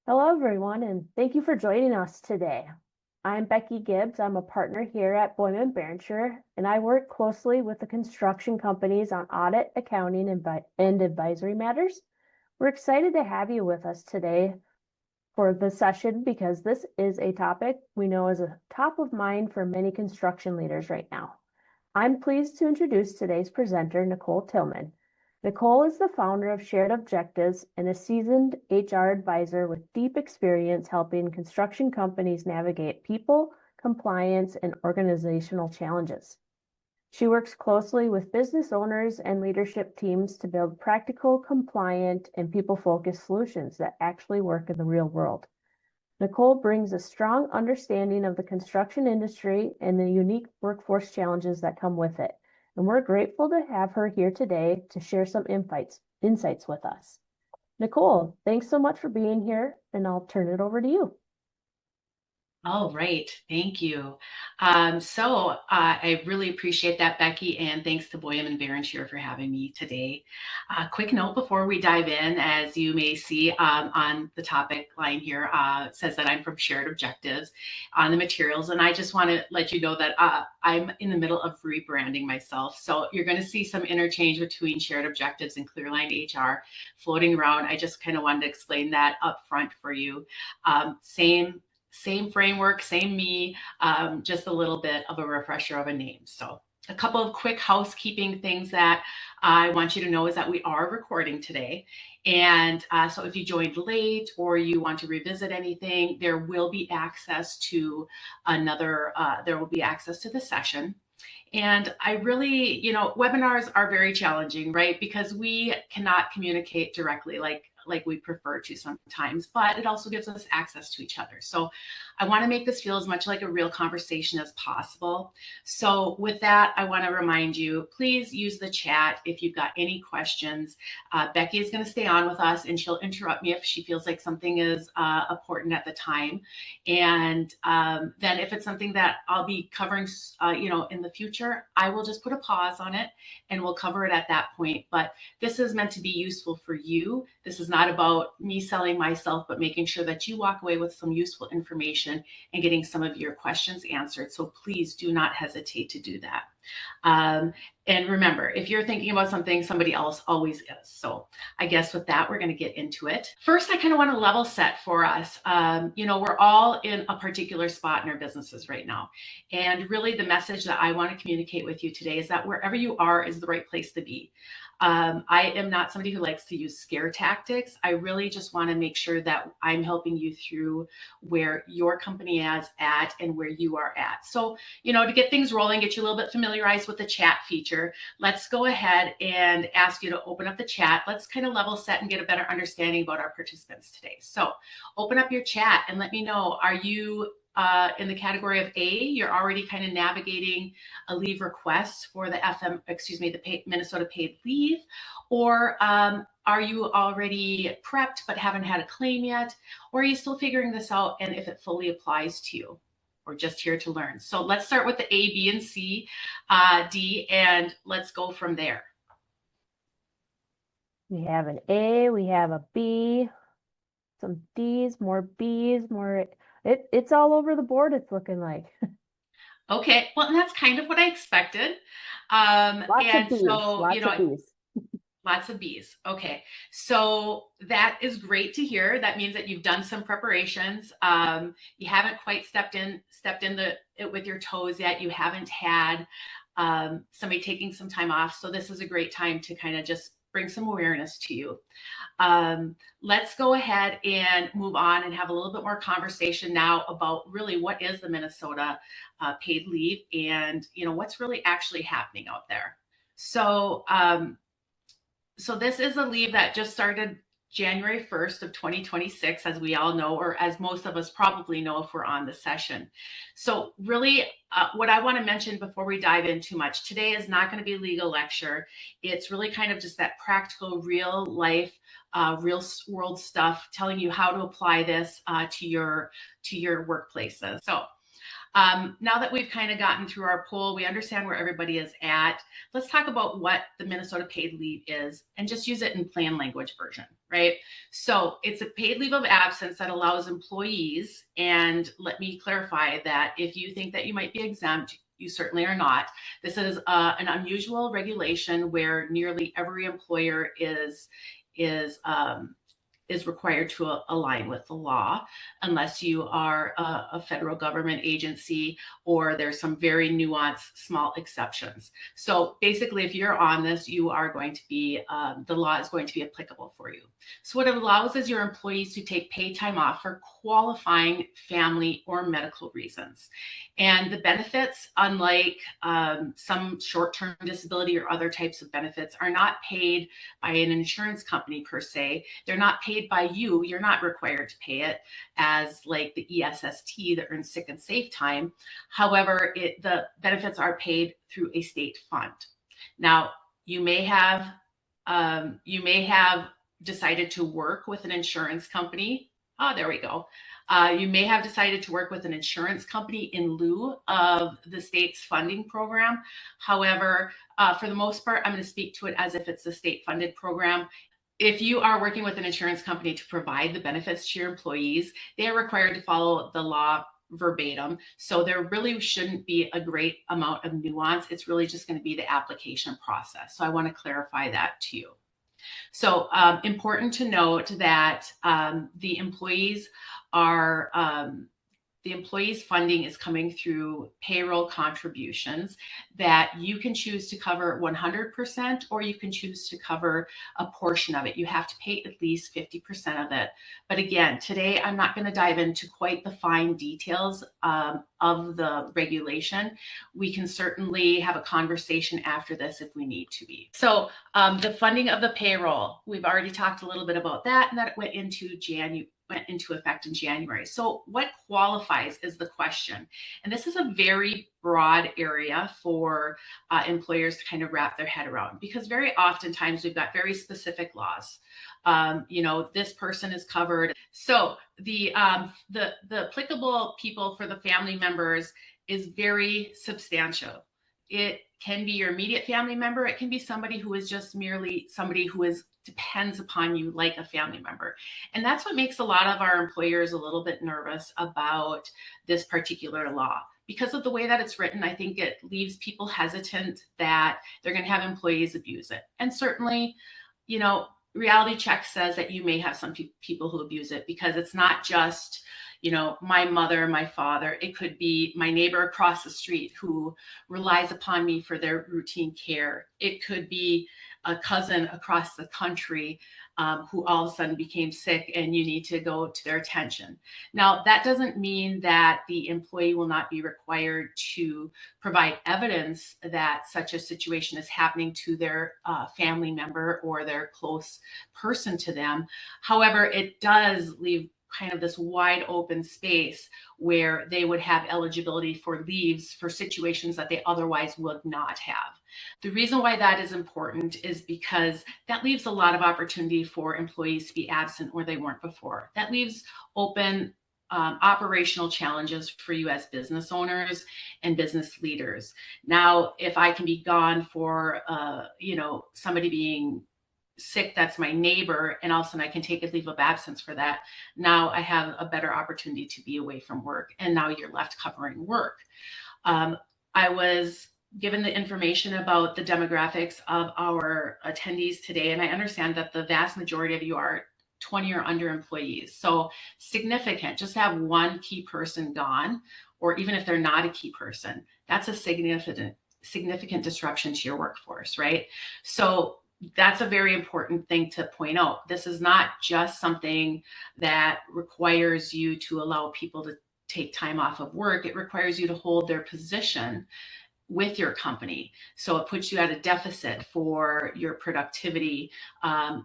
Hello, everyone, and thank you for joining us today. I'm Becky Gibbs. I'm a partner here at Boyum Barenscheer, and I work closely with the construction companies on audit, accounting, and advisory matters. We're excited to have you with us today for the session because this is a topic we know is a top of mind for many construction leaders right now. I'm pleased to introduce today's presenter, Nicole Tillman. Nicole is the founder of Shared Objectives and a seasoned HR advisor with deep experience helping construction companies navigate people, compliance, and organizational challenges. She works closely with business owners and leadership teams to build practical, compliant, and people-focused solutions that actually work in the real world. Nicole brings a strong understanding of the construction industry and the unique workforce challenges that come with it. And we're grateful to have her here today to share some insights with us. Nicole, thanks so much for being here, and I'll turn it over to you. All right, thank you. I really appreciate that, Becky, and thanks to Boyum Barenscheer for having me today. Quick note before we dive in, as you may see on the topic line here, it says that I'm from Shared Objectives on the materials, and I just want to let you know that I'm in the middle of rebranding myself. So you're going to see some interchange between Shared Objectives and Clearline HR floating around. I just kind of wanted to explain that up front for you. Same framework, same me, just a little bit of a refresher of a name. So a couple of quick housekeeping things that I want you to know is that we are recording today. And so if you joined late or you want to revisit anything, there will be access to the session. And I really, webinars are very challenging, right? Because we cannot communicate directly like we prefer to sometimes, but it also gives us access to each other. So I want to make this feel as much like a real conversation as possible. So with that, I want to remind you, please use the chat if you've got any questions. Becky is going to stay on with us and she'll interrupt me if she feels like something is important at the time. And then if it's something that I'll be covering, in the future, I will just put a pause on it and we'll cover it at that point. But this is meant to be useful for you. This is not about me selling myself, but making sure that you walk away with some useful information and getting some of your questions answered. So please do not hesitate to do that. And remember, if you're thinking about something, somebody else always is. So I guess with that, we're going to get into it. First, I kind of want to level set for us. We're all in a particular spot in our businesses right now. And really the message that I want to communicate with you today is that wherever you are is the right place to be. I am not somebody who likes to use scare tactics. I really just want to make sure that I'm helping you through where your company is at and where you are at. So, to get things rolling, get you a little bit familiarized with the chat feature, let's go ahead and ask you to open up the chat. Let's kind of level set and get a better understanding about our participants today. So open up your chat and let me know, are you in the category of A, you're already kind of navigating a leave request for the Minnesota paid leave, or are you already prepped but haven't had a claim yet, or are you still figuring this out and if it fully applies to you, or just here to learn? So let's start with the A, B, and C, D, and let's go from there. We have an A, we have a B, some D's, more B's, more. It's all over the board, it's looking like. Okay, well, and that's kind of what I expected. Lots of B's. Lots of B's. Okay, so that is great to hear. That means that you've done some preparations. You haven't quite stepped in with your toes yet. You haven't had somebody taking some time off. So this is a great time to kind of just bring some awareness to you. Let's go ahead and move on and have a little bit more conversation now about really what is the Minnesota paid leave and what's really actually happening out there. So this is a leave that just started January 1st of 2026, as we all know, or as most of us probably know if we're on the session. So really what I want to mention before we dive in too much, today is not going to be a legal lecture. It's really kind of just that practical, real life, real world stuff, telling you how to apply this to your workplaces. So now that we've kind of gotten through our poll, we understand where everybody is at. Let's talk about what the Minnesota paid leave is and just use it in plain language version, right? So it's a paid leave of absence that allows employees, and let me clarify that if you think that you might be exempt, you certainly are not. This is an unusual regulation where nearly every employer is required to align with the law, unless you are a federal government agency or there's some very nuanced small exceptions. So basically, if you're on this, you are going to be, the law is going to be applicable for you. So what it allows is your employees to take paid time off for qualifying family or medical reasons. And the benefits, unlike some short-term disability or other types of benefits, are not paid by an insurance company per se. They're not paid by you. You're not required to pay it as like the ESST, the Earned Sick and Safe Time. However, the benefits are paid through a state fund. Now, you may have decided to work with an insurance company. There we go. You may have decided to work with an insurance company in lieu of the state's funding program. However, for the most part, I'm going to speak to it as if it's a state-funded program. If you are working with an insurance company to provide the benefits to your employees, they are required to follow the law verbatim. So there really shouldn't be a great amount of nuance. It's really just going to be the application process. So I want to clarify that to you. So important to note that the employees funding is coming through payroll contributions that you can choose to cover 100%, or you can choose to cover a portion of it. You have to pay at least 50% of it. But again, today I'm not going to dive into quite the fine details of the regulation. We can certainly have a conversation after this if we need to be. So the funding of the payroll, we've already talked a little bit about that, and that it went into effect in January. So what qualifies is the question. And this is a very broad area for employers to kind of wrap their head around, because very oftentimes we've got very specific laws. This person is covered. So the applicable people for the family members is very substantial. It can be your immediate family member. It can be somebody who is just merely somebody who depends upon you like a family member. And that's what makes a lot of our employers a little bit nervous about this particular law. Because of the way that it's written, I think it leaves people hesitant that they're going to have employees abuse it. And certainly, reality check says that you may have some people who abuse it, because it's not just my mother, my father. It could be my neighbor across the street who relies upon me for their routine care. It could be a cousin across the country who all of a sudden became sick and you need to go to their attention. Now, that doesn't mean that the employee will not be required to provide evidence that such a situation is happening to their family member or their close person to them. However, it does leave kind of this wide open space where they would have eligibility for leaves for situations that they otherwise would not have. The reason why that is important is because that leaves a lot of opportunity for employees to be absent where they weren't before. That leaves open operational challenges for you as business owners and business leaders. Now, if I can be gone for, somebody being sick that's my neighbor, and all of a sudden I can take a leave of absence for that, now I have a better opportunity to be away from work, and now you're left covering work. I was given the information about the demographics of our attendees today, and I understand that the vast majority of you are 20 or under employees. So significant, just to have one key person gone, or even if they're not a key person, that's a significant disruption to your workforce, right? So that's a very important thing to point out. This is not just something that requires you to allow people to take time off of work. It requires you to hold their position with your company. So it puts you at a deficit for your productivity,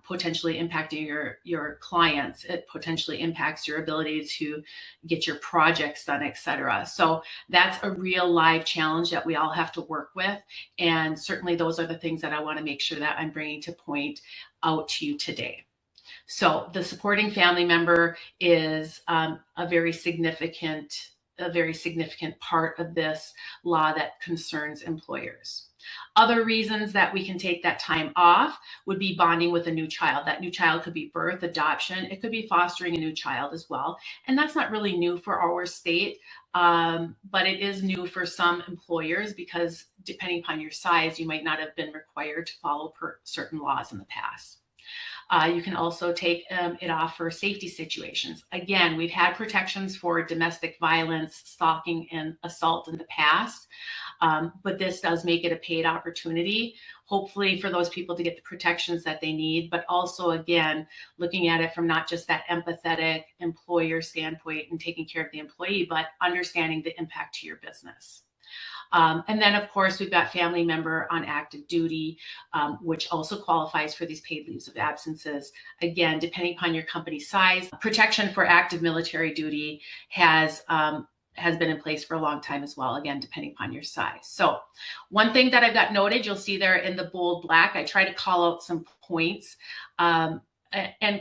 potentially impacting your clients. It potentially impacts your ability to get your projects done, et cetera. So that's a real live challenge that we all have to work with. And certainly those are the things that I want to make sure that I'm bringing to point out to you today. So the supporting family member is a very significant part of this law that concerns employers. Other reasons that we can take that time off would be bonding with a new child. That new child could be birth, adoption. It could be fostering a new child as well. And that's not really new for our state, but it is new for some employers because depending upon your size, you might not have been required to follow certain laws in the past. You can also take it off for safety situations. Again, we've had protections for domestic violence, stalking, and assault in the past, but this does make it a paid opportunity, hopefully for those people to get the protections that they need, but also, again, looking at it from not just that empathetic employer standpoint and taking care of the employee, but understanding the impact to your business. And then, of course, we've got family member on active duty, which also qualifies for these paid leaves of absences. Again, depending upon your company size, protection for active military duty has been in place for a long time as well, again, depending upon your size. So one thing that I've got noted, you'll see there in the bold black, I try to call out some points and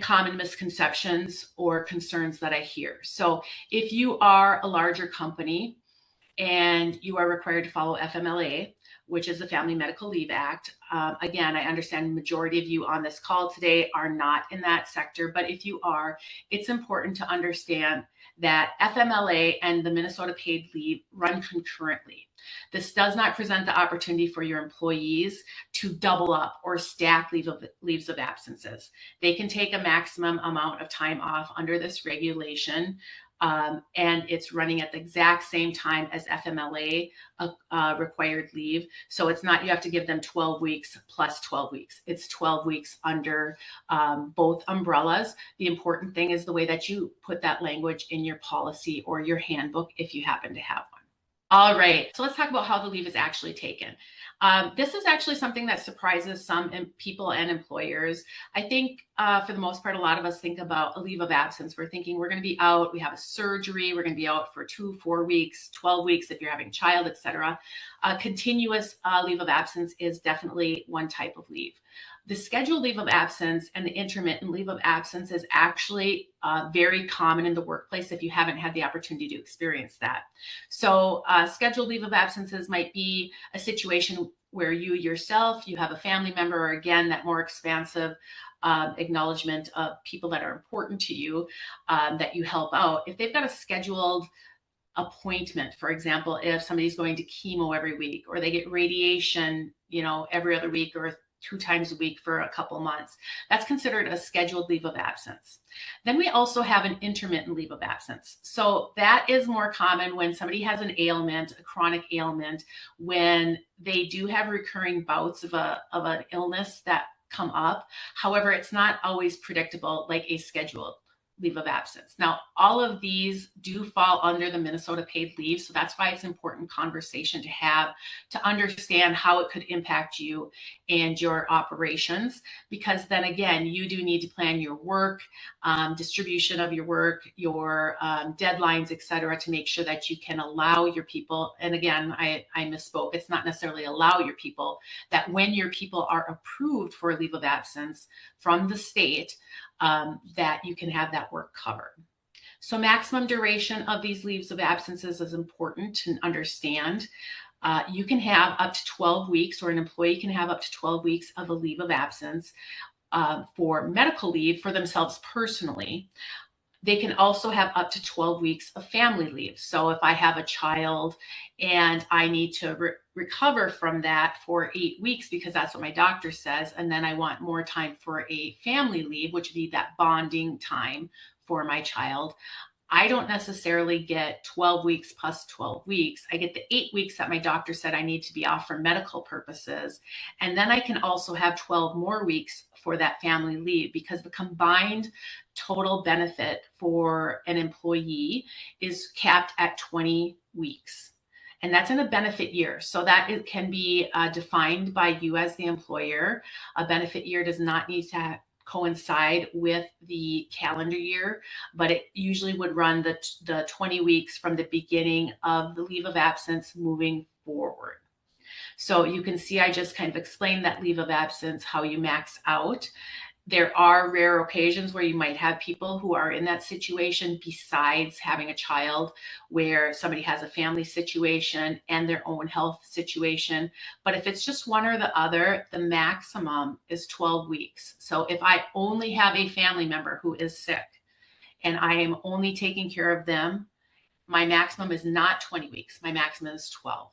common misconceptions or concerns that I hear. So if you are a larger company, and you are required to follow FMLA, which is the Family Medical Leave Act. Again, I understand the majority of you on this call today are not in that sector, but if you are, it's important to understand that FMLA and the Minnesota paid leave run concurrently. This does not present the opportunity for your employees to double up or stack leaves of absences. They can take a maximum amount of time off under this regulation, and it's running at the exact same time as FMLA required leave. So it's not, you have to give them 12 weeks plus 12 weeks. It's 12 weeks under both umbrellas. The important thing is the way that you put that language in your policy or your handbook if you happen to have one. All right, so let's talk about how the leave is actually taken. This is actually something that surprises some people and employers. I think for the most part, a lot of us think about a leave of absence. We're thinking we're going to be out, we have a surgery, we're going to be out for 2, 4 weeks, 12 weeks if you're having a child, etc. Continuous leave of absence is definitely one type of leave. The scheduled leave of absence and the intermittent leave of absence is actually very common in the workplace if you haven't had the opportunity to experience that. So scheduled leave of absences might be a situation where you yourself, you have a family member, or again, that more expansive acknowledgement of people that are important to you that you help out. If they've got a scheduled appointment, for example, if somebody's going to chemo every week, or they get radiation, every other week, or 2 times a week for a couple months, that's considered a scheduled leave of absence. Then we also have an intermittent leave of absence. So that is more common when somebody has an ailment, a chronic ailment, when they do have recurring bouts of an illness that come up. However, it's not always predictable like a scheduled leave of absence. Now, all of these do fall under the Minnesota paid leave. So that's why it's an important conversation to have to understand how it could impact you and your operations, because then again, you do need to plan your work, distribution of your work, your deadlines, etc., to make sure that you can allow your people, and again, I misspoke, it's not necessarily allow your people, that when your people are approved for a leave of absence from the state, that you can have that work covered. So maximum duration of these leaves of absences is important to understand. You can have up to 12 weeks, or an employee can have up to 12 weeks of a leave of absence for medical leave for themselves personally. They can also have up to 12 weeks of family leave. So if I have a child and I need to recover from that for 8 weeks because that's what my doctor says, and then I want more time for a family leave, which would be that bonding time for my child, I don't necessarily get 12 weeks plus 12 weeks. I get the 8 weeks that my doctor said I need to be off for medical purposes. And then I can also have 12 more weeks for that family leave, because the combined total benefit for an employee is capped at 20 weeks. And that's in a benefit year. So that it can be defined by you as the employer. A benefit year does not need to coincide with the calendar year, but it usually would run the 20 weeks from the beginning of the leave of absence moving forward. So you can see I just kind of explained that leave of absence, how you max out. There are rare occasions where you might have people who are in that situation besides having a child, where somebody has a family situation and their own health situation. But if it's just one or the other, the maximum is 12 weeks. So if I only have a family member who is sick and I am only taking care of them, my maximum is not 20 weeks. My maximum is 12.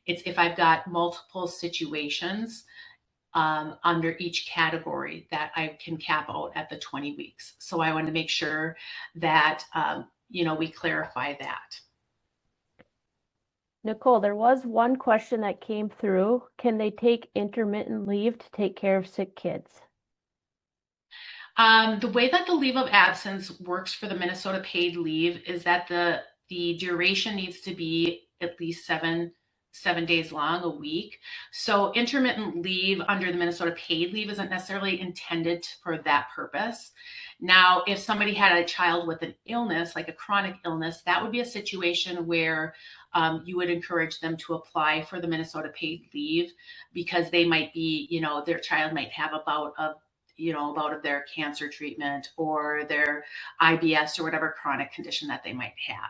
It's if I've got multiple situations under each category that I can cap out at the 20 weeks. So I want to make sure that, we clarify that. Nicole, there was one question that came through. Can they take intermittent leave to take care of sick kids? The way that the leave of absence works for the Minnesota paid leave is that the duration needs to be at least seven days long, a week. So intermittent leave under the Minnesota paid leave isn't necessarily intended for that purpose. Now, if somebody had a child with an illness, like a chronic illness, that would be a situation where you would encourage them to apply for the Minnesota paid leave, because they might be, their child might have a bout of their cancer treatment or their IBS or whatever chronic condition that they might have.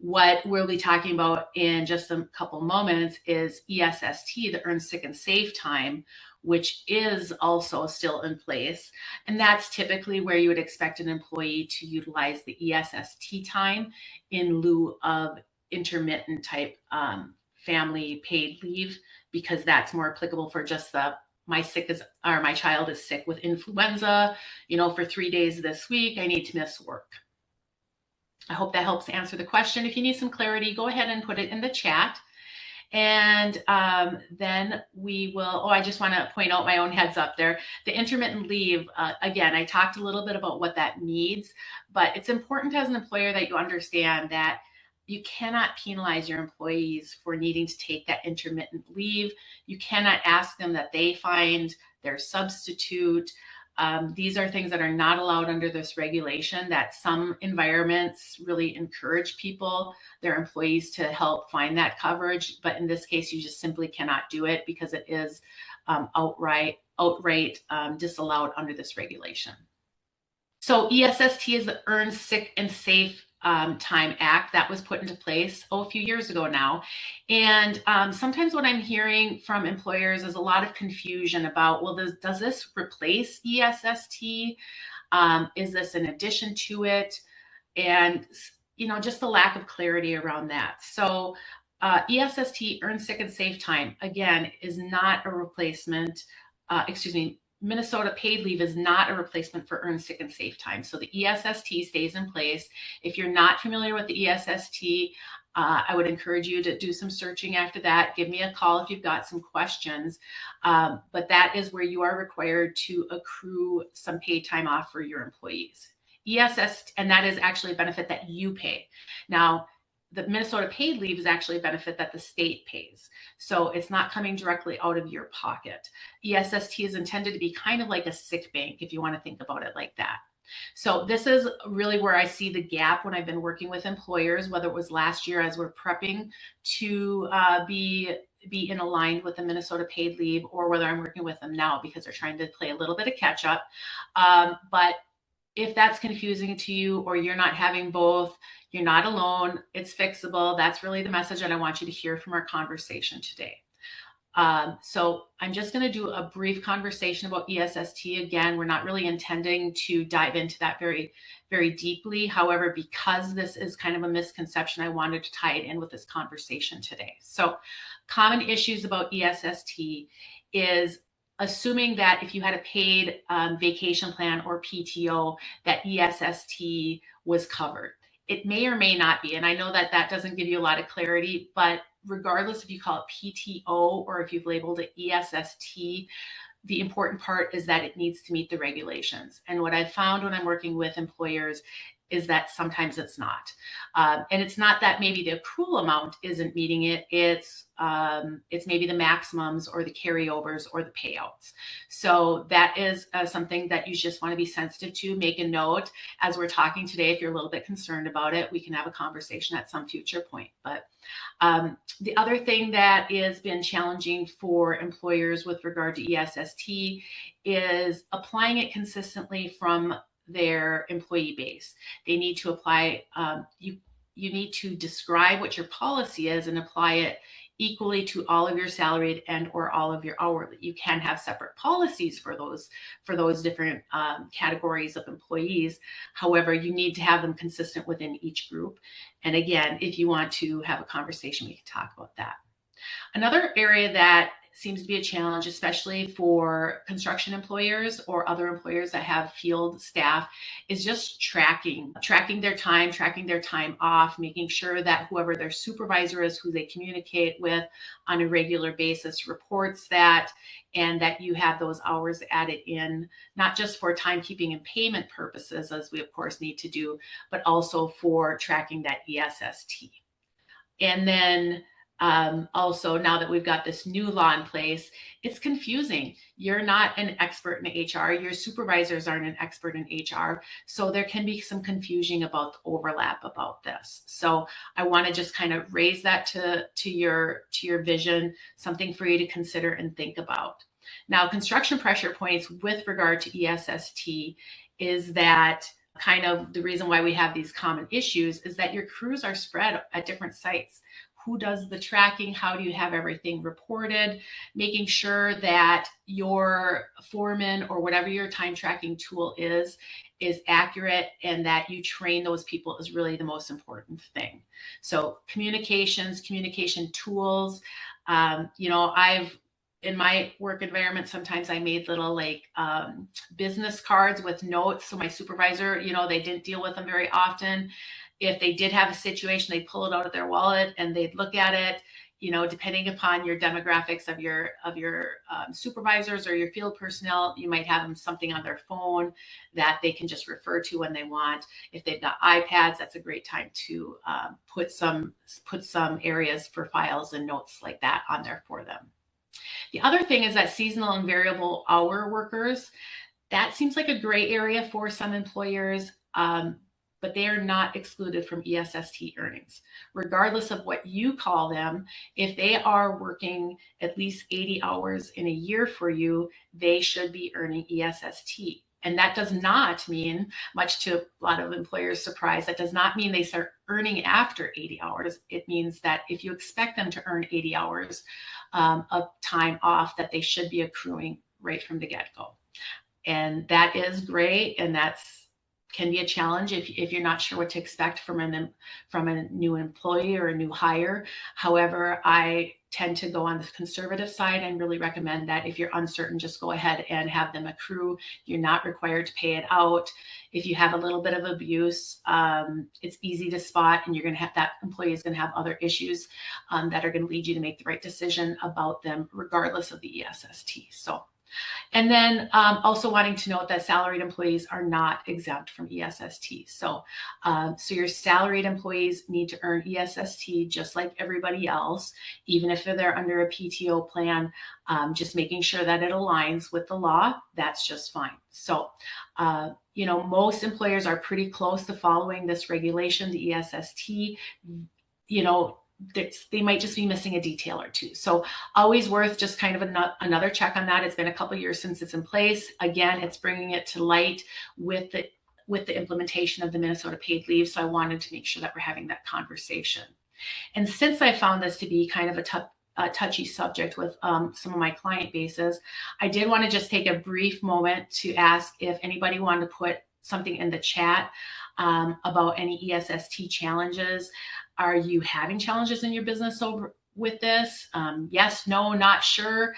What we'll be talking about in just a couple moments is ESST, the Earned Sick and Safe Time, which is also still in place. And that's typically where you would expect an employee to utilize the ESST time in lieu of intermittent type family paid leave, because that's more applicable for just my child is sick with influenza, for 3 days this week, I need to miss work. I hope that helps answer the question. If you need some clarity, go ahead and put it in the chat. And then we will, I just want to point out my own heads up there. The intermittent leave, again, I talked a little bit about what that means, but it's important as an employer that you understand that you cannot penalize your employees for needing to take that intermittent leave. You cannot ask them that they find their substitute. These are things that are not allowed under this regulation, that some environments really encourage people, their employees, to help find that coverage. But in this case, you just simply cannot do it because it is outright disallowed under this regulation. So ESST is the Earned Sick and Safe Time Act that was put into place a few years ago now. And sometimes what I'm hearing from employers is a lot of confusion about, well, does this replace ESST? Is this an addition to it? And, just the lack of clarity around that. So ESST, Earned Sick and Safe Time, again, is not a replacement, Minnesota paid leave is not a replacement for Earned Sick and Safe Time. So the ESST stays in place. If you're not familiar with the ESST, I would encourage you to do some searching after that. Give me a call if you've got some questions. But that is where you are required to accrue some paid time off for your employees. ESST, and that is actually a benefit that you pay. Now, the Minnesota paid leave is actually a benefit that the state pays. So it's not coming directly out of your pocket. ESST is intended to be kind of like a sick bank, if you want to think about it like that. So this is really where I see the gap when I've been working with employers, whether it was last year as we're prepping to be in aligned with the Minnesota paid leave, or whether I'm working with them now because they're trying to play a little bit of catch up. But if that's confusing to you, or you're not having both, you're not alone. It's fixable. That's really the message that I want you to hear from our conversation today. So I'm just going to do a brief conversation about ESST. Again, we're not really intending to dive into that very, very deeply. However, because this is kind of a misconception, I wanted to tie it in with this conversation today. So common issues about ESST is assuming that if you had a paid vacation plan or PTO, that ESST was covered. It may or may not be. And I know that that doesn't give you a lot of clarity, but regardless if you call it PTO or if you've labeled it ESST, the important part is that it needs to meet the regulations. And what I've found when I'm working with employers is that sometimes it's not. And it's not that maybe the accrual amount isn't meeting it. It's maybe the maximums or the carryovers or the payouts. So that is something that you just want to be sensitive to. Make a note as we're talking today. If you're a little bit concerned about it, we can have a conversation at some future point. But the other thing that has been challenging for employers with regard to ESST is applying it consistently from their employee base. They need to apply, you need to describe what your policy is and apply it equally to all of your salaried and or all of your hourly. You can have separate policies for those different categories of employees. However, you need to have them consistent within each group. And again, if you want to have a conversation, we can talk about that. Another area that seems to be a challenge, especially for construction employers or other employers that have field staff, is just tracking their time off, making sure that whoever their supervisor is, who they communicate with on a regular basis, reports that, and that you have those hours added in, not just for timekeeping and payment purposes, as we of course need to do, but also for tracking that ESST. And then also, now that we've got this new law in place, it's confusing. You're not an expert in HR. Your supervisors aren't an expert in HR. So there can be some confusion about the overlap about this. So I want to just kind of raise that to your vision, something for you to consider and think about. Now, construction pressure points with regard to ESST is that kind of the reason why we have these common issues is that your crews are spread at different sites. Who does the tracking? How do you have everything reported? Making sure that your foreman or whatever your time tracking tool is accurate, and that you train those people is really the most important thing. So communication tools, in my work environment, sometimes I made little business cards with notes. So my supervisor, they didn't deal with them very often. If they did have a situation, they'd pull it out of their wallet and they'd look at it. Depending upon your demographics of your supervisors or your field personnel, you might have them something on their phone that they can just refer to when they want. If they've got iPads, that's a great time to put some areas for files and notes like that on there for them. The other thing is that seasonal and variable hour workers, that seems like a gray area for some employers. But they are not excluded from ESST earnings. Regardless of what you call them, if they are working at least 80 hours in a year for you, they should be earning ESST. And that does not mean, much to a lot of employers' surprise, that does not mean they start earning after 80 hours. It means that if you expect them to earn 80 hours of time off, that they should be accruing right from the get-go. And that is great, and can be a challenge if you're not sure what to expect from a new employee or a new hire. However, I tend to go on the conservative side and really recommend that if you're uncertain, just go ahead and have them accrue. You're not required to pay it out. If you have a little bit of abuse, it's easy to spot, and you're going to have that employee is going to have other issues that are going to lead you to make the right decision about them, regardless of the ESST. And then also wanting to note that salaried employees are not exempt from ESST. So your salaried employees need to earn ESST just like everybody else, even if they're under a PTO plan, just making sure that it aligns with the law, that's just fine. So, most employers are pretty close to following this regulation, the ESST, they might just be missing a detail or two. So always worth just kind of another check on that. It's been a couple of years since it's in place. Again, it's bringing it to light with the implementation of the Minnesota paid leave. So I wanted to make sure that we're having that conversation. And since I found this to be kind of a touchy subject with some of my client bases, I did want to just take a brief moment to ask if anybody wanted to put something in the chat about any ESST challenges. Are you having challenges in your business with this? Yes, no, not sure.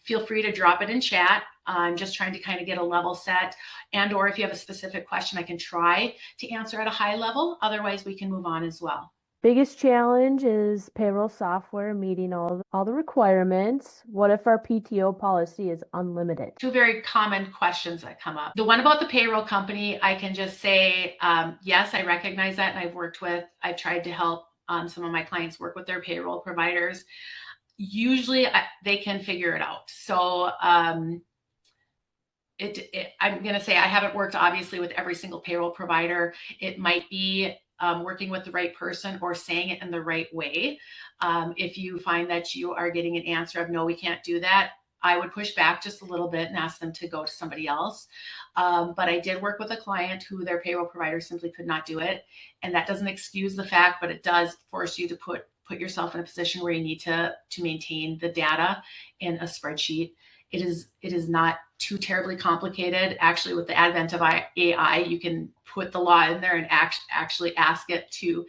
Feel free to drop it in chat. I'm just trying to kind of get a level set, and or if you have a specific question, I can try to answer at a high level. Otherwise, we can move on as well. Biggest challenge is payroll software meeting all the requirements. What if our PTO policy is unlimited? Two very common questions that come up. The one about the payroll company, I can just say, yes, I recognize that. And I've tried to help some of my clients work with their payroll providers. Usually they can figure it out. So I'm going to say I haven't worked obviously with every single payroll provider. It might be working with the right person or saying it in the right way. If you find that you are getting an answer of no, we can't do that, I would push back just a little bit and ask them to go to somebody else. But I did work with a client who their payroll provider simply could not do it. And that doesn't excuse the fact, but it does force you to put yourself in a position where you need to maintain the data in a spreadsheet. It is not too terribly complicated. Actually, with the advent of AI, you can put the law in there and actually ask it to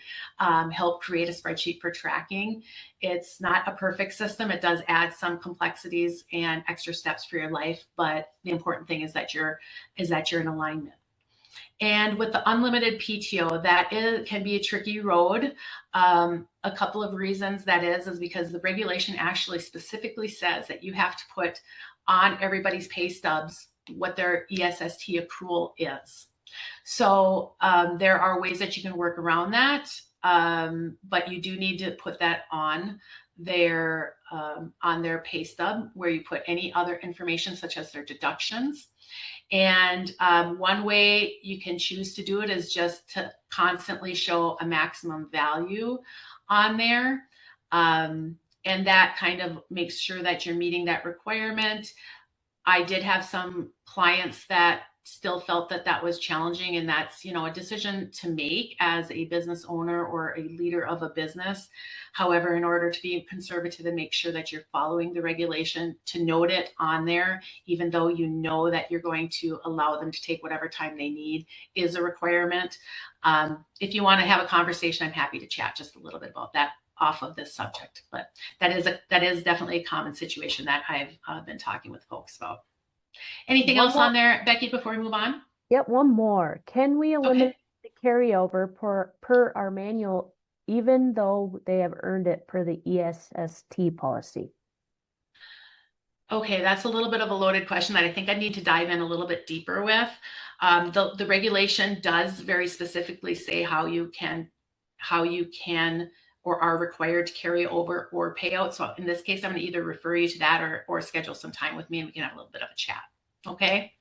help create a spreadsheet for tracking. It's not a perfect system. It does add some complexities and extra steps for your life, but the important thing is that you're in alignment. And with the unlimited PTO, can be a tricky road. A couple of reasons that is because the regulation actually specifically says that you have to put on everybody's pay stubs what their ESST accrual is. So there are ways that you can work around that, but you do need to put that on their pay stub where you put any other information such as their deductions. And one way you can choose to do it is just to constantly show a maximum value on there. And that kind of makes sure that you're meeting that requirement. I did have some clients that still felt that was challenging, and that's, a decision to make as a business owner or a leader of a business. However, in order to be conservative and make sure that you're following the regulation, to note it on there, even though you know that you're going to allow them to take whatever time they need, is a requirement. If you want to have a conversation, I'm happy to chat just a little bit about that off of this subject, but that is definitely a common situation that I've been talking with folks about. Anything else on there, Becky, before we move on? Yep, one more. Can we eliminate the carryover per our manual, even though they have earned it per the ESST policy? Okay, that's a little bit of a loaded question that I think I need to dive in a little bit deeper with. The regulation does very specifically say how you can or are required to carry over or pay out. So in this case, I'm going to either refer you to that or schedule some time with me and we can have a little bit of a chat. Okay.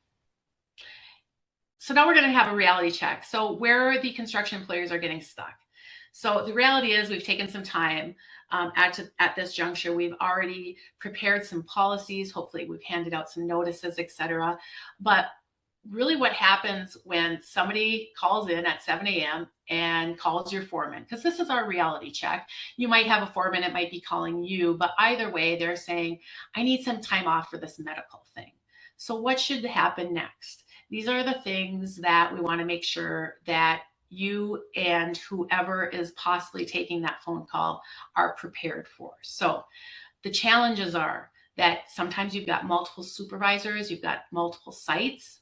So now we're going to have a reality check. So where the construction employers are getting stuck. So the reality is we've taken some time at this juncture. We've already prepared some policies. Hopefully we've handed out some notices, etc. But really what happens when somebody calls in at 7 a.m. and calls your foreman, because this is our reality check. You might have a foreman, it might be calling you, but either way, they're saying, I need some time off for this medical thing. So what should happen next? These are the things that we want to make sure that you and whoever is possibly taking that phone call are prepared for. So the challenges are that sometimes you've got multiple supervisors, you've got multiple sites.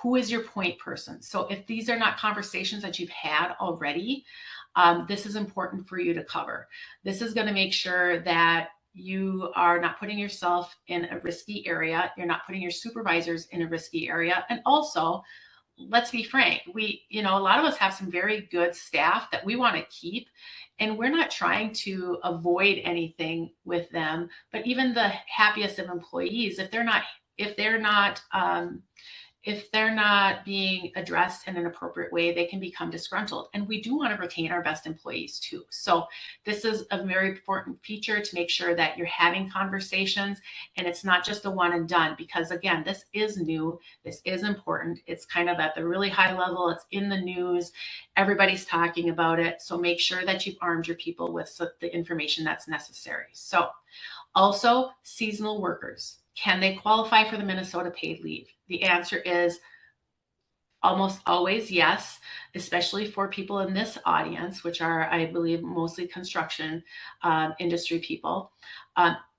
Who is your point person? So if these are not conversations that you've had already, this is important for you to cover. This is going to make sure that you are not putting yourself in a risky area. You're not putting your supervisors in a risky area. And also, let's be frank, a lot of us have some very good staff that we want to keep, and we're not trying to avoid anything with them. But even the happiest of employees, if they're not being addressed in an appropriate way, they can become disgruntled. And we do want to retain our best employees too. So this is a very important feature to make sure that you're having conversations and it's not just a one and done, because again, this is new, this is important. It's kind of at the really high level, it's in the news, everybody's talking about it. So make sure that you've armed your people with the information that's necessary. So also, seasonal workers. Can they qualify for the Minnesota paid leave? The answer is almost always yes, especially for people in this audience, which are, I believe, mostly construction industry people.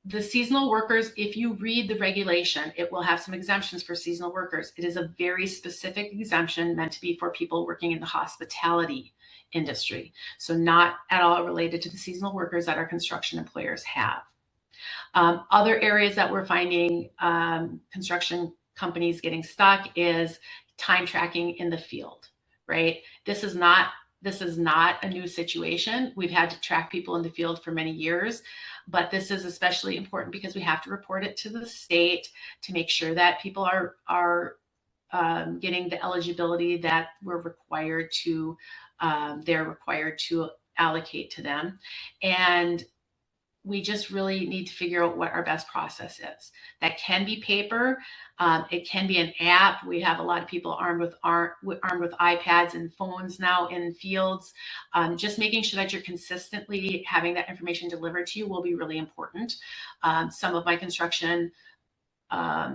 The seasonal workers, if you read the regulation, it will have some exemptions for seasonal workers. It is a very specific exemption meant to be for people working in the hospitality industry. So not at all related to the seasonal workers that our construction employers have. Other areas that we're finding construction companies getting stuck is time tracking in the field, right? This is not a new situation. We've had to track people in the field for many years, but this is especially important because we have to report it to the state to make sure that people are getting the eligibility that they're required to allocate to them. And we just really need to figure out what our best process is. That can be paper. It can be an app. We have a lot of people armed with iPads and phones now in fields. Just making sure that you're consistently having that information delivered to you will be really important. Some of my construction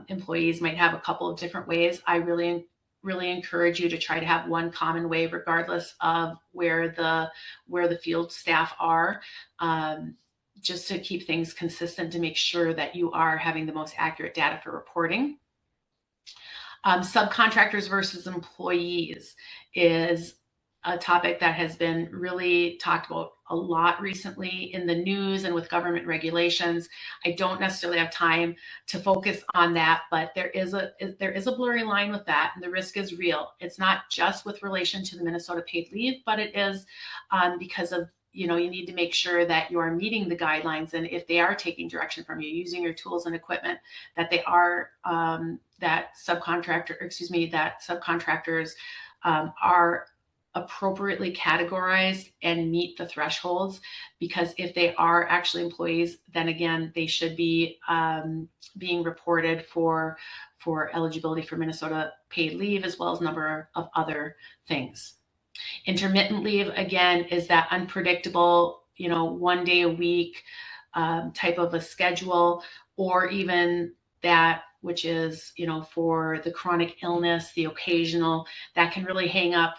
employees might have a couple of different ways. I really encourage you to try to have one common way, regardless of where the field staff are. Just to keep things consistent, to make sure that you are having the most accurate data for reporting. Subcontractors versus employees is a topic that has been really talked about a lot recently in the news and with government regulations. I don't necessarily have time to focus on that, but there is a blurry line with that, and the risk is real. It's not just with relation to the Minnesota paid leave, but it is because of, you need to make sure that you are meeting the guidelines, and if they are taking direction from you, using your tools and equipment, that they are that subcontractors are appropriately categorized and meet the thresholds. Because if they are actually employees, then again, they should be being reported for eligibility for Minnesota paid leave, as well as a number of other things. Intermittent leave, again, is that unpredictable, 1 day a week type of a schedule, or even that which is, for the chronic illness, the occasional, that can really hang up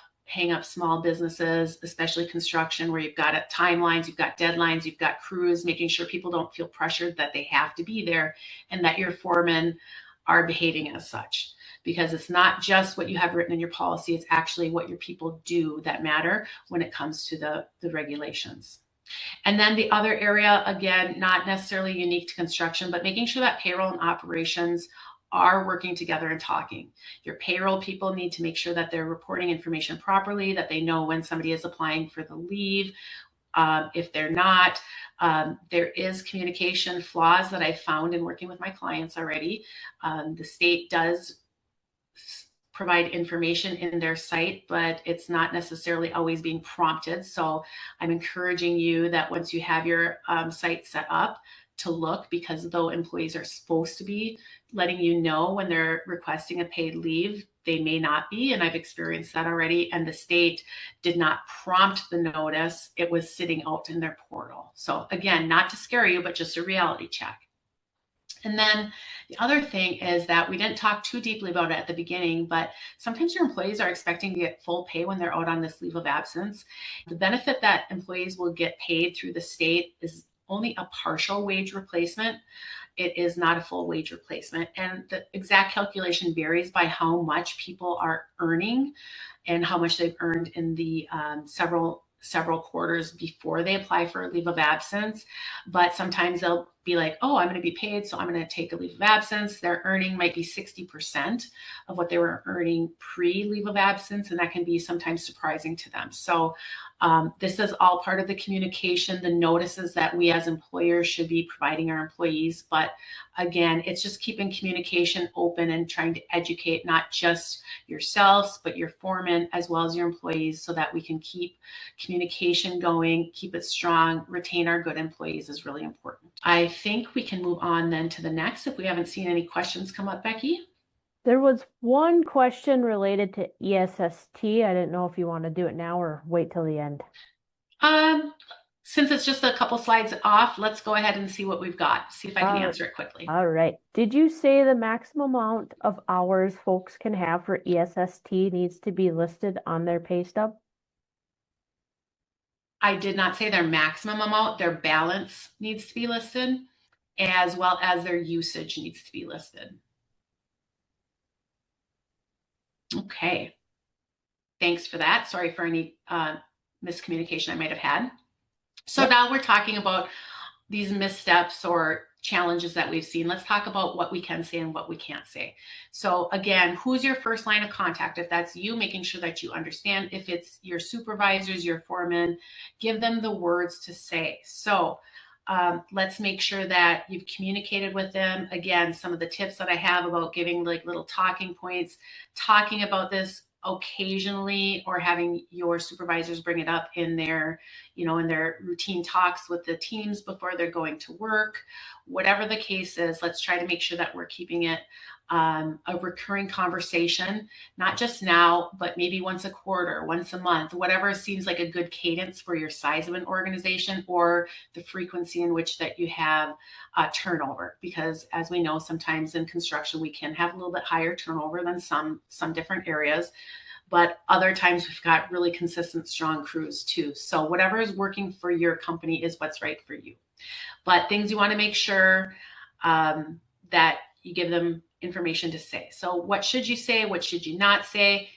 small businesses, especially construction, where you've got timelines, you've got deadlines, you've got crews, making sure people don't feel pressured that they have to be there, and that your foremen are behaving as such. Because it's not just what you have written in your policy, it's actually what your people do that matter when it comes to the regulations. And then the other area, again, not necessarily unique to construction, but making sure that payroll and operations are working together and talking. Your payroll people need to make sure that they're reporting information properly, that they know when somebody is applying for the leave. If they're not, there is communication flaws that I've found in working with my clients already. The state does provide information in their site, but it's not necessarily always being prompted. So I'm encouraging you that once you have your site set up, to look, because though employees are supposed to be letting you know when they're requesting a paid leave, they may not be. And I've experienced that already. And the state did not prompt the notice. It was sitting out in their portal. So again, not to scare you, but just a reality check. And then the other thing is that we didn't talk too deeply about it at the beginning, but sometimes your employees are expecting to get full pay when they're out on this leave of absence. The benefit that employees will get paid through the state is only a partial wage replacement. It is not a full wage replacement. And the exact calculation varies by how much people are earning and how much they've earned in the several quarters before they apply for a leave of absence. But sometimes they'll be like, oh, I'm going to be paid, so I'm going to take a leave of absence. Their earning might be 60% of what they were earning pre-leave of absence, and that can be sometimes surprising to them. So this is all part of the communication, the notices that we as employers should be providing our employees. But again, it's just keeping communication open and trying to educate not just yourselves, but your foremen as well as your employees, so that we can keep communication going, keep it strong, retain our good employees is really important. I think we can move on then to the next, if we haven't seen any questions come up, Becky. There was one question related to ESST. I didn't know if you want to do it now or wait till the end. Since it's just a couple slides off, let's go ahead and see what we've got. See if I can answer it quickly. All right. Did you say the maximum amount of hours folks can have for ESST needs to be listed on their pay stub? I did not say their maximum amount. Their balance needs to be listed, as well as their usage needs to be listed. Okay. Thanks for that. Sorry for any miscommunication I might have had. So now we're talking about these missteps or challenges that we've seen. Let's talk about what we can say and what we can't say. So again, who's your first line of contact? If that's you, making sure that you understand. If it's your supervisors, your foreman, give them the words to say. So let's make sure that you've communicated with them. Again, some of the tips that I have about giving like little talking points, talking about this occasionally, or having your supervisors bring it up in their, in their routine talks with the teams before they're going to work. Whatever the case is, let's try to make sure that we're keeping it a recurring conversation, not just now, but maybe once a quarter, once a month, whatever seems like a good cadence for your size of an organization or the frequency in which that you have turnover. Because as we know, sometimes in construction, we can have a little bit higher turnover than some different areas, but other times we've got really consistent, strong crews too. So whatever is working for your company is what's right for you. But things you want to make sure that you give them information to say. So what should you say? What should you not say?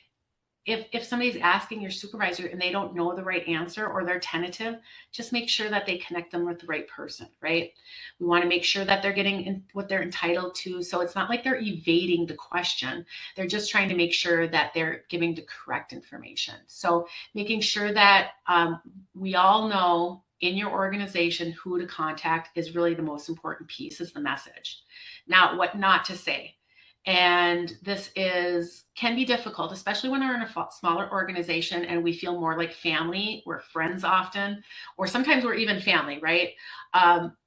If somebody's asking your supervisor and they don't know the right answer or they're tentative, just make sure that they connect them with the right person, right? We want to make sure that they're getting what they're entitled to. So it's not like they're evading the question. They're just trying to make sure that they're giving the correct information. So making sure that we all know in your organization who to contact is really the most important piece, is the message. Now, what not to say. And this can be difficult, especially when we're in a smaller organization and we feel more like family. We're friends often, or sometimes we're even family, right?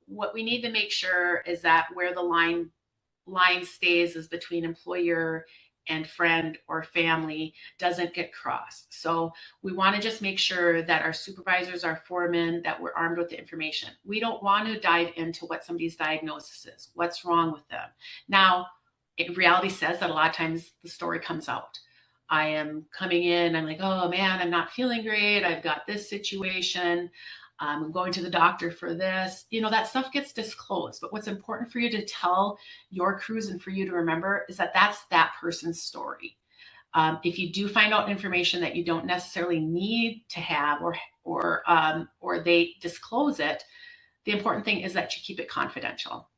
What we need to make sure is that where the line stays is between employer and friend or family doesn't get crossed. So we want to just make sure that our supervisors, our foremen, that we're armed with the information. We don't want to dive into what somebody's diagnosis is, what's wrong with them. Now, reality says that a lot of times the story comes out. I am coming in, I'm like, oh man, I'm not feeling great. I've got this situation. I'm going to the doctor for this. That stuff gets disclosed. But what's important for you to tell your crews and for you to remember is that that's that person's story. If you do find out information that you don't necessarily need to have, or they disclose it, the important thing is that you keep it confidential.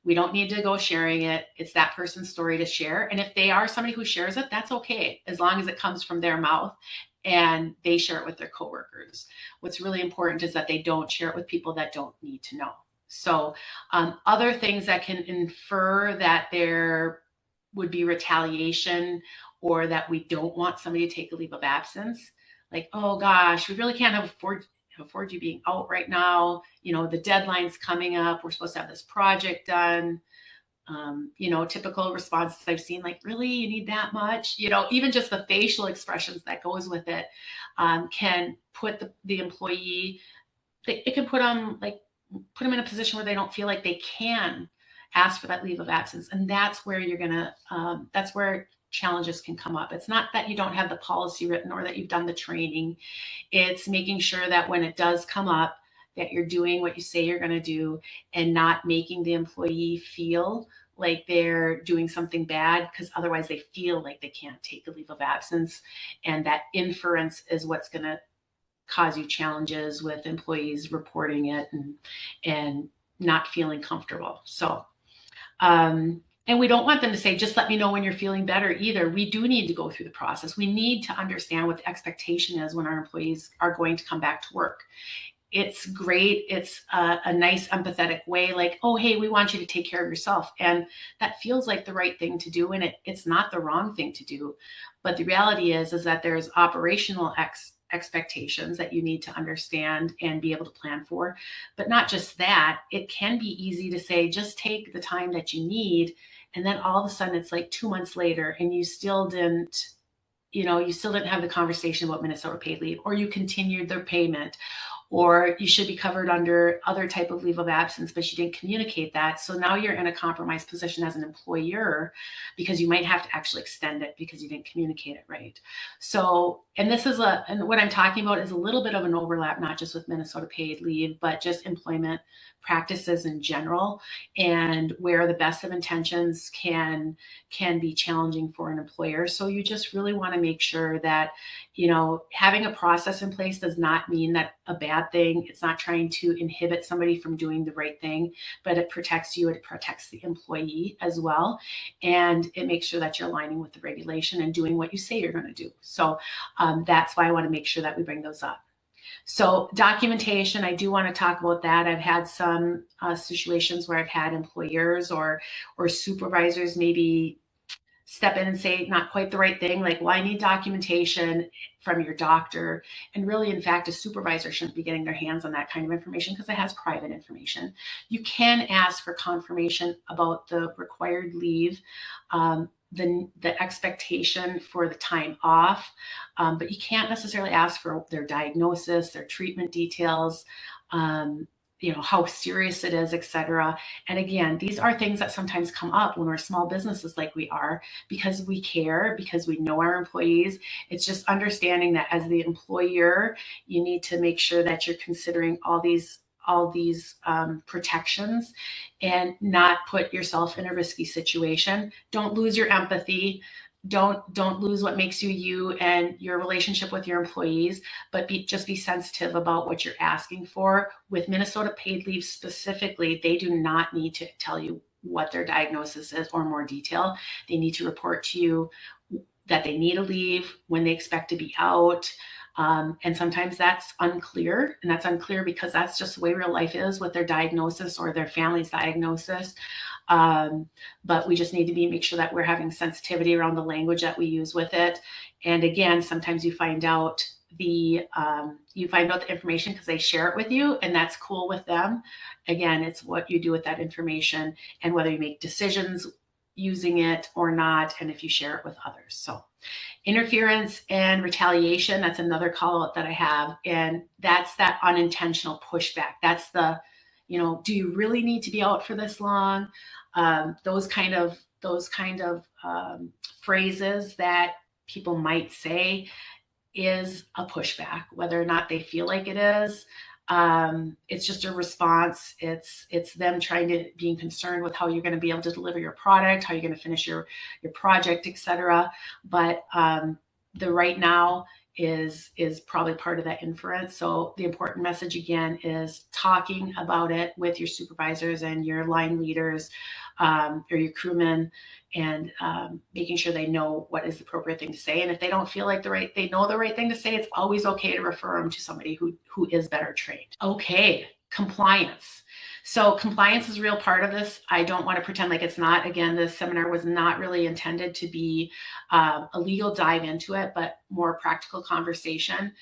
We don't need to go sharing it. It's that person's story to share. And if they are somebody who shares it, that's okay, as long as it comes from their mouth and they share it with their coworkers. What's really important is that they don't share it with people that don't need to know. So other things that can infer that there would be retaliation or that we don't want somebody to take a leave of absence, like, oh gosh, we really can't afford you being out right now. The deadline's coming up. We're supposed to have this project done. Typical responses I've seen, like, really, you need that much? Even just the facial expressions that goes with it can put the employee, it can put them in a position where they don't feel like they can ask for that leave of absence. And that's where that's where challenges can come up. It's not that you don't have the policy written or that you've done the training. It's making sure that when it does come up, that you're doing what you say you're going to do and not making the employee feel like they're doing something bad, because otherwise they feel like they can't take a leave of absence. And that inference is what's going to cause you challenges with employees reporting it and not feeling comfortable. So, and we don't want them to say, just let me know when you're feeling better either. We do need to go through the process. We need to understand what the expectation is when our employees are going to come back to work. It's great. It's a nice, empathetic way, like, oh, hey, we want you to take care of yourself. And that feels like the right thing to do. And it's not the wrong thing to do. But the reality is that there's operational expectations that you need to understand and be able to plan for. But not just that, it can be easy to say, just take the time that you need. And then all of a sudden it's like 2 months later and you still didn't have the conversation about Minnesota paid leave, or you continued their payment, or you should be covered under other type of leave of absence, but you didn't communicate that. So now you're in a compromised position as an employer because you might have to actually extend it because you didn't communicate it right. So, and what I'm talking about is a little bit of an overlap, not just with Minnesota paid leave, but just employment practices in general, and where the best of intentions can be challenging for an employer. So you just really want to make sure that, having a process in place does not mean that a bad thing. It's not trying to inhibit somebody from doing the right thing, but it protects you, it protects the employee as well. And it makes sure that you're aligning with the regulation and doing what you say you're going to do. So that's why I want to make sure that we bring those up. So documentation, I do want to talk about that. I've had some situations where I've had employers or supervisors maybe step in and say not quite the right thing, like, well, I need documentation from your doctor. And really, in fact, a supervisor shouldn't be getting their hands on that kind of information because it has private information. You can ask for confirmation about the required leave, the expectation for the time off, but you can't necessarily ask for their diagnosis, their treatment details, how serious it is, etc. And again, these are things that sometimes come up when we're small businesses like we are, because we care, because we know our employees. It's just understanding that as the employer, you need to make sure that you're considering all these protections and not put yourself in a risky situation. Don't lose your empathy. Don't lose what makes you you and your relationship with your employees, but just be sensitive about what you're asking for. With Minnesota paid leave specifically, they do not need to tell you what their diagnosis is or more detail. They need to report to you that they need a leave, when they expect to be out. And sometimes that's unclear, and that's unclear because that's just the way real life is with their diagnosis or their family's diagnosis. But we just need to make sure that we're having sensitivity around the language that we use with it. And again, sometimes you find out the information because they share it with you, and that's cool with them. Again, it's what you do with that information and whether you make decisions using it or not, and if you share it with others. So interference and retaliation, that's another call out that I have, and that's that unintentional pushback. That's the, do you really need to be out for this long? Those kind of phrases that people might say is a pushback, whether or not they feel like it is. It's just a response. It's them being concerned with how you're going to be able to deliver your product, how you're going to finish your project, etc. But the right now is probably part of that inference. So the important message again is talking about it with your supervisors and your line leaders, or your crewmen, and making sure they know what is the appropriate thing to say. And if they don't feel like they know the right thing to say, it's always okay to refer them to somebody who is better trained. Okay, compliance. So compliance is a real part of this. I don't want to pretend like it's not. Again, this seminar was not really intended to be a legal dive into it, but more practical conversation.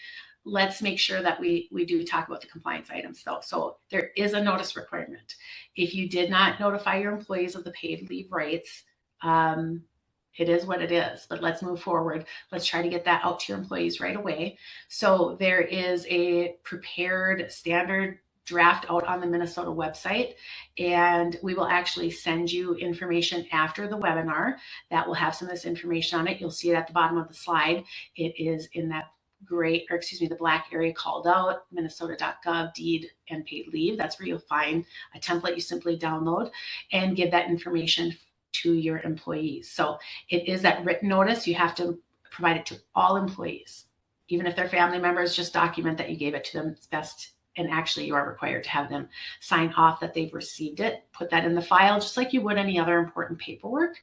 Let's make sure that we do talk about the compliance items though. So there is a notice requirement. If you did not notify your employees of the paid leave rights, it is what it is, but let's move forward. Let's try to get that out to your employees right away. So there is a prepared standard draft out on the Minnesota website, and we will actually send you information after the webinar that will have some of this information on it. You'll see it at the bottom of the slide. It is in that the black area called out, minnesota.gov, deed and paid leave. That's where you'll find a template you simply download and give that information to your employees. So it is that written notice. You have to provide it to all employees. Even if they're family members, just document that you gave it to them. It's best. And actually, you are required to have them sign off that they've received it. Put that in the file, just like you would any other important paperwork.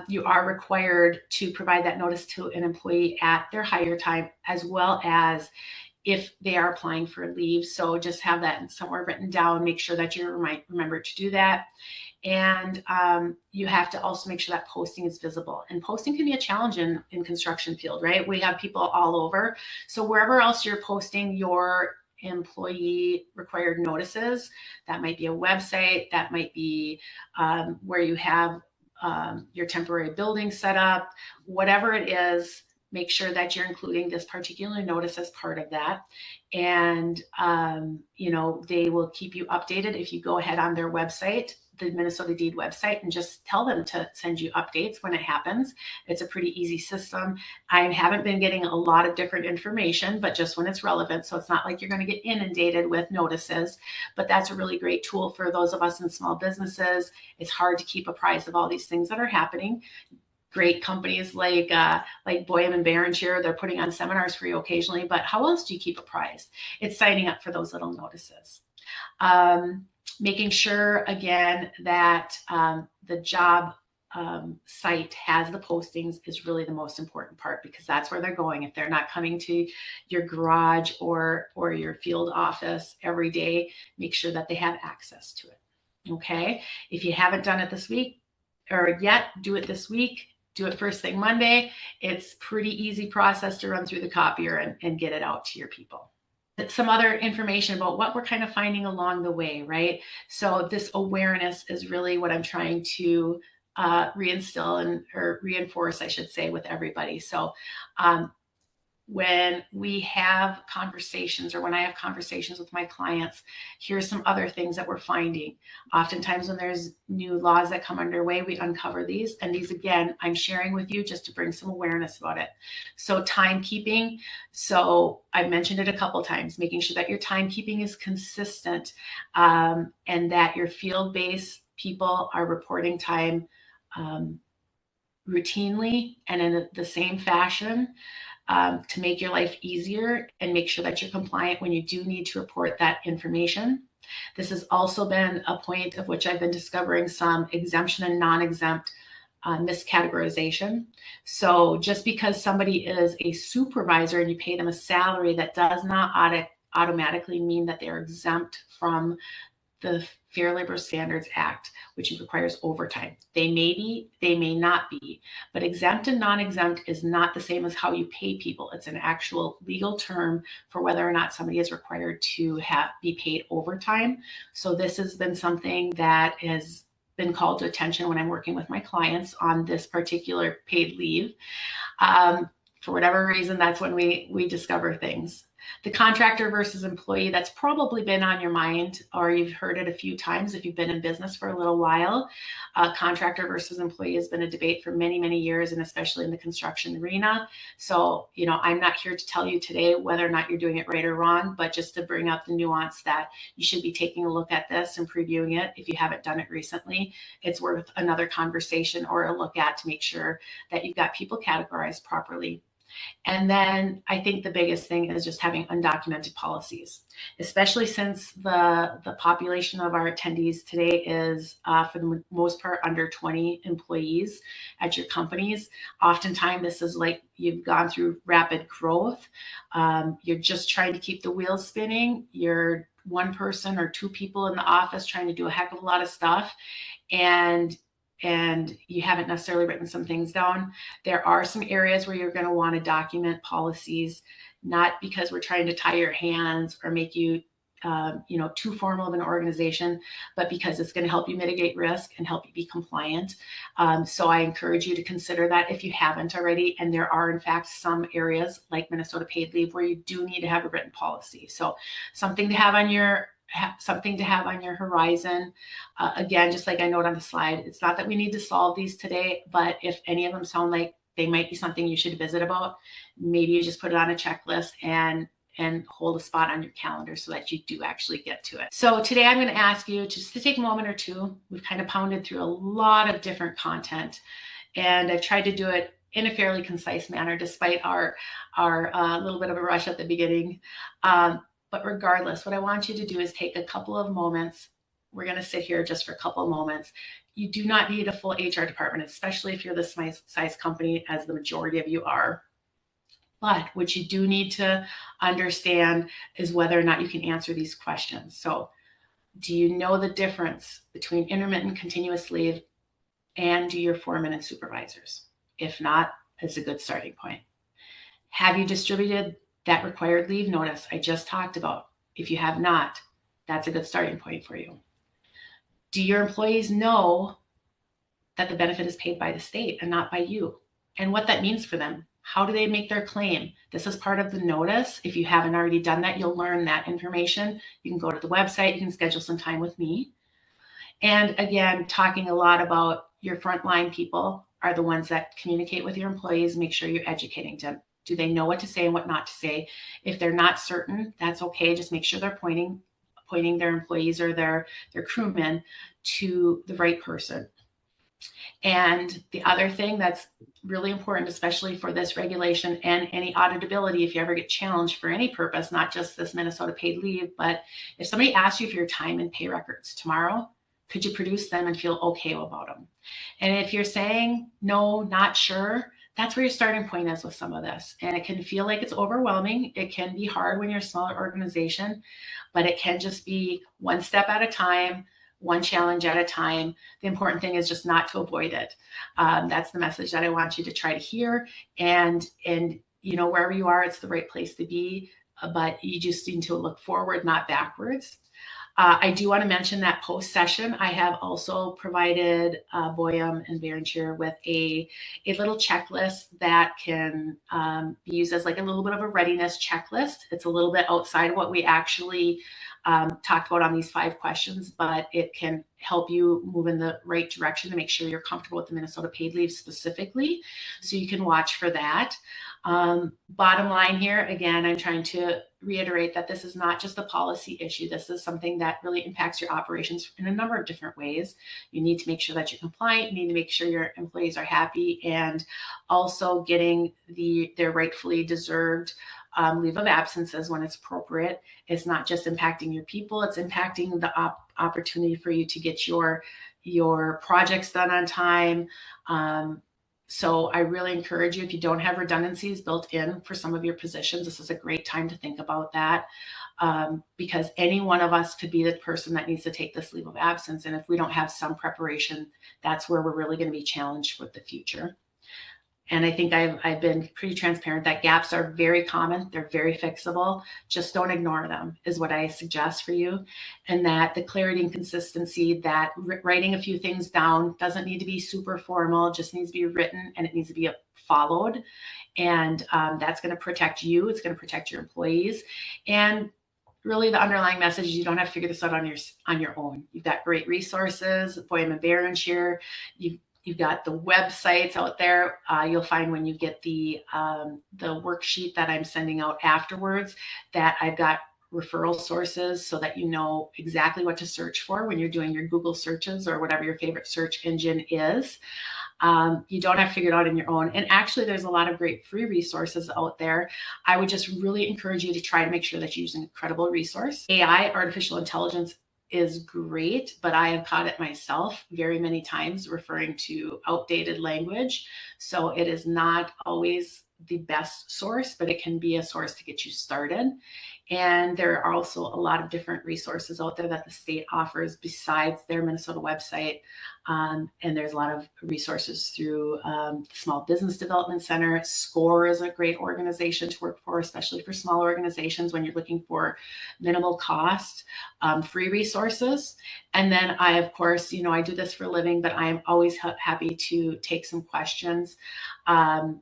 You are required to provide that notice to an employee at their hire time, as well as if they are applying for leave. So just have that somewhere written down. Make sure that you remember to do that. And you have to also make sure that posting is visible. And posting can be a challenge in construction field, right? We have people all over. So wherever else you're posting your employee required notices, that might be a website, that might be where you have your temporary building set up, whatever it is, make sure that you're including this particular notice as part of that. And, they will keep you updated if you go ahead on their website, the Minnesota Deed website, and just tell them to send you updates when it happens. It's a pretty easy system. I haven't been getting a lot of different information, but just when it's relevant. So it's not like you're going to get inundated with notices, but that's a really great tool for those of us in small businesses. It's hard to keep apprised of all these things that are happening. Great companies like Boyum Barenscheer, they're putting on seminars for you occasionally, but how else do you keep apprised? It's signing up for those little notices. Making sure, again, that the job site has the postings is really the most important part, because that's where they're going. If they're not coming to your garage or your field office every day, make sure that they have access to it. Okay? If you haven't done it this week or yet, do it this week. Do it first thing Monday. It's pretty easy process to run through the copier and get it out to your people. Some other information about what we're kind of finding along the way, right? So this awareness is really what I'm trying to reinstill or reinforce, I should say, with everybody. So when we have conversations, or when I have conversations with my clients, here's some other things that we're finding. Oftentimes when there's new laws that come underway, we uncover these. And these, again, I'm sharing with you just to bring some awareness about it. So timekeeping. So I've mentioned it a couple of times, making sure that your timekeeping is consistent, and that your field-based people are reporting time routinely and in the same fashion. To make your life easier and make sure that you're compliant when you do need to report that information. This has also been a point of which I've been discovering some exemption and non-exempt miscategorization. So just because somebody is a supervisor and you pay them a salary, that does not automatically mean that they're exempt from the Fair Labor Standards Act, which requires overtime. They may be, they may not be, but exempt and non-exempt is not the same as how you pay people. It's an actual legal term for whether or not somebody is required to be paid overtime. So this has been something that has been called to attention when I'm working with my clients on this particular paid leave. For whatever reason, that's when we discover things. The contractor versus employee, that's probably been on your mind, or you've heard it a few times if you've been in business for a little while. Contractor versus employee has been a debate for many, many years, and especially in the construction arena. So, I'm not here to tell you today whether or not you're doing it right or wrong, but just to bring up the nuance that you should be taking a look at this and previewing it. If you haven't done it recently, it's worth another conversation or a look at to make sure that you've got people categorized properly. And then I think the biggest thing is just having undocumented policies, especially since the population of our attendees today is, for the most part, under 20 employees at your companies. Oftentimes, this is like you've gone through rapid growth. You're just trying to keep the wheels spinning. You're one person or two people in the office trying to do a heck of a lot of stuff. And you haven't necessarily written some things down. There are some areas where you're going to want to document policies, not because we're trying to tie your hands or make you, too formal of an organization, but because it's going to help you mitigate risk and help you be compliant. So I encourage you to consider that if you haven't already. And there are, in fact, some areas like Minnesota paid leave where you do need to have a written policy. So something to have on your horizon. Again, just like I note on the slide, it's not that we need to solve these today, but if any of them sound like they might be something you should visit about, maybe you just put it on a checklist and hold a spot on your calendar so that you do actually get to it. So today I'm going to ask you just to take a moment or two. We've kind of pounded through a lot of different content, and I've tried to do it in a fairly concise manner, despite our little bit of a rush at the beginning. But regardless, what I want you to do is take a couple of moments. We're going to sit here just for a couple of moments. You do not need a full HR department, especially if you're this size company, as the majority of you are. But what you do need to understand is whether or not you can answer these questions. So, do you know the difference between intermittent continuous leave and do your foremen and supervisors? If not, it's a good starting point. Have you distributed that required leave notice I just talked about? If you have not, that's a good starting point for you. Do your employees know that the benefit is paid by the state and not by you, and what that means for them? How do they make their claim? This is part of the notice. If you haven't already done that, you'll learn that information. You can go to the website, you can schedule some time with me. And again, talking a lot about your frontline people are the ones that communicate with your employees. Make sure you're educating them. Do they know what to say and what not to say? If they're not certain, that's okay. Just make sure they're pointing their employees or their crewmen to the right person. And the other thing that's really important, especially for this regulation and any auditability, if you ever get challenged for any purpose, not just this Minnesota paid leave, but if somebody asks you for your time and pay records tomorrow, could you produce them and feel okay about them? And if you're saying no, not sure, that's where your starting point is with some of this. And it can feel like it's overwhelming. It can be hard when you're a smaller organization, but it can just be one step at a time, one challenge at a time. The important thing is just not to avoid it. That's the message that I want you to try to hear. And you know, wherever you are, it's the right place to be, but you just need to look forward, not backwards. I do want to mention that post-session, I have also provided Boyum and Barenscheer with a little checklist that can be used as like a little bit of a readiness checklist. It's a little bit outside of what we actually talked about on these 5 questions, but it can help you move in the right direction to make sure you're comfortable with the Minnesota paid leave specifically. So you can watch for that. Bottom line here, again, I'm trying to reiterate that this is not just a policy issue. This is something that really impacts your operations in a number of different ways. You need to make sure that you're compliant. You need to make sure your employees are happy, and also getting their rightfully deserved leave of absences when it's appropriate. It's not just impacting your people, it's impacting the opportunity for you to get your projects done on time. So I really encourage you, if you don't have redundancies built in for some of your positions, this is a great time to think about that, because any one of us could be the person that needs to take this leave of absence. And if we don't have some preparation, that's where we're really going to be challenged with the future. And I think I've been pretty transparent that gaps are very common. They're very fixable. Just don't ignore them is what I suggest for you. And that the clarity and consistency, that writing a few things down doesn't need to be super formal, just needs to be written, and it needs to be followed. And that's going to protect you. It's going to protect your employees. And really the underlying message is you don't have to figure this out on your own. You've got great resources, Boyum Barenscheer. You've got the websites out there. You'll find when you get the worksheet that I'm sending out afterwards that I've got referral sources so that you know exactly what to search for when you're doing your Google searches or whatever your favorite search engine is. You don't have to figure it out on your own. And actually, there's a lot of great free resources out there. I would just really encourage you to try to make sure that you're using a credible resource. AI, artificial intelligence, is great, but I have caught it myself very many times referring to outdated language. So it is not always the best source, but it can be a source to get you started. And there are also a lot of different resources out there that the state offers besides their Minnesota website. And there's a lot of resources through the Small Business Development Center. SCORE is a great organization to work for, especially for small organizations when you're looking for minimal cost, free resources. And then I, of course, I do this for a living, but I am always happy to take some questions.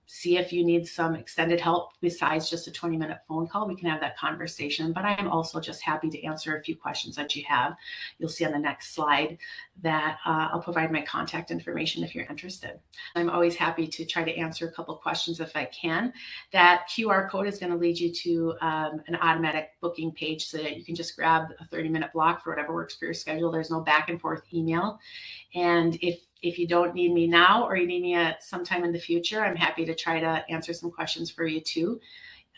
See if you need some extended help besides just a 20-minute phone call. We can have that conversation, but I am also just happy to answer a few questions that you have. You'll see on the next slide that I'll provide my contact information if you're interested. I'm always happy to try to answer a couple questions if I can. That QR code is going to lead you to an automatic booking page so that you can just grab a 30-minute block for whatever works for your schedule. There's no back and forth email. And if you don't need me now or you need me at sometime in the future, I'm happy to try to answer some questions for you too.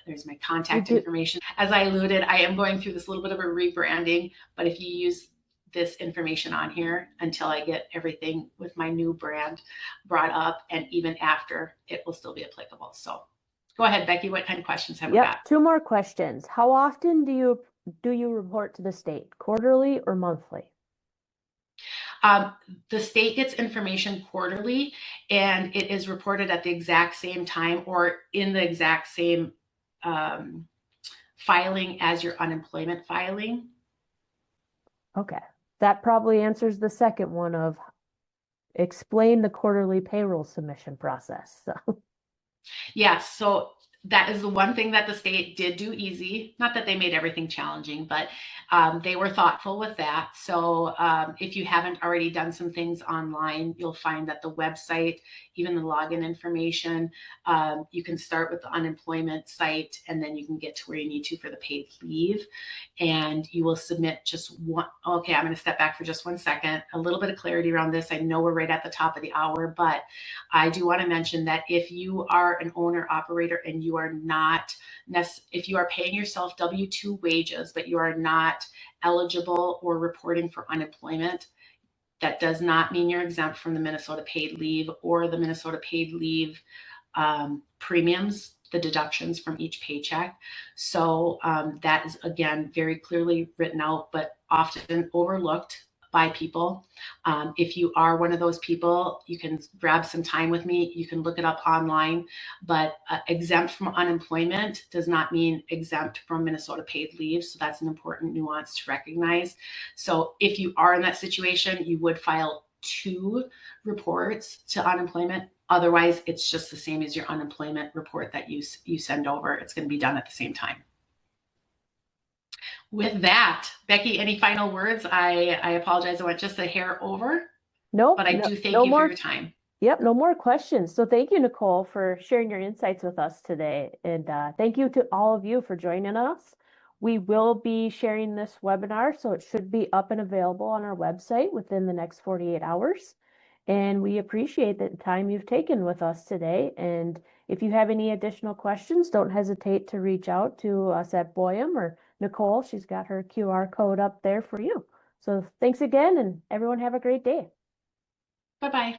There's my contact information. As I alluded, I am going through this little bit of a rebranding, but if you use this information on here until I get everything with my new brand brought up, and even after, it will still be applicable. So go ahead, Becky, what kind of questions have we got? 2 more questions. How often do you report to the state? Quarterly or monthly? The state gets information quarterly, and it is reported at the exact same time or in the exact same filing as your unemployment filing. Okay. That probably answers the second one of explain the quarterly payroll submission process. So. Yes, so that is the one thing that the state did do easy. Not that they made everything challenging, but they were thoughtful with that. So if you haven't already done some things online, you'll find that the website, even the login information, you can start with the unemployment site and then you can get to where you need to for the paid leave. And you will submit just one. Okay, I'm going to step back for just 1 second. A little bit of clarity around this. I know we're right at the top of the hour, but I do want to mention that if you are an owner operator and you are not, if you are paying yourself W-2 wages, but you are not eligible or reporting for unemployment, that does not mean you're exempt from the Minnesota paid leave or the Minnesota paid leave premiums, the deductions from each paycheck. So that is, again, very clearly written out, but often overlooked by people. If you are one of those people, you can grab some time with me. You can look it up online, but exempt from unemployment does not mean exempt from Minnesota paid leave. So that's an important nuance to recognize. So if you are in that situation, you would file 2 reports to unemployment. Otherwise, it's just the same as your unemployment report that you send over. It's going to be done at the same time. With that, Becky, any final words? I apologize. I went just a hair over. Nope. But I do thank no you more, for your time. Yep, no more questions. So thank you, Nicole, for sharing your insights with us today. And thank you to all of you for joining us. We will be sharing this webinar, so it should be up and available on our website within the next 48 hours. And we appreciate the time you've taken with us today. And if you have any additional questions, don't hesitate to reach out to us at Boyum or Nicole. She's got her QR code up there for you. So thanks again, and everyone have a great day. Bye-bye.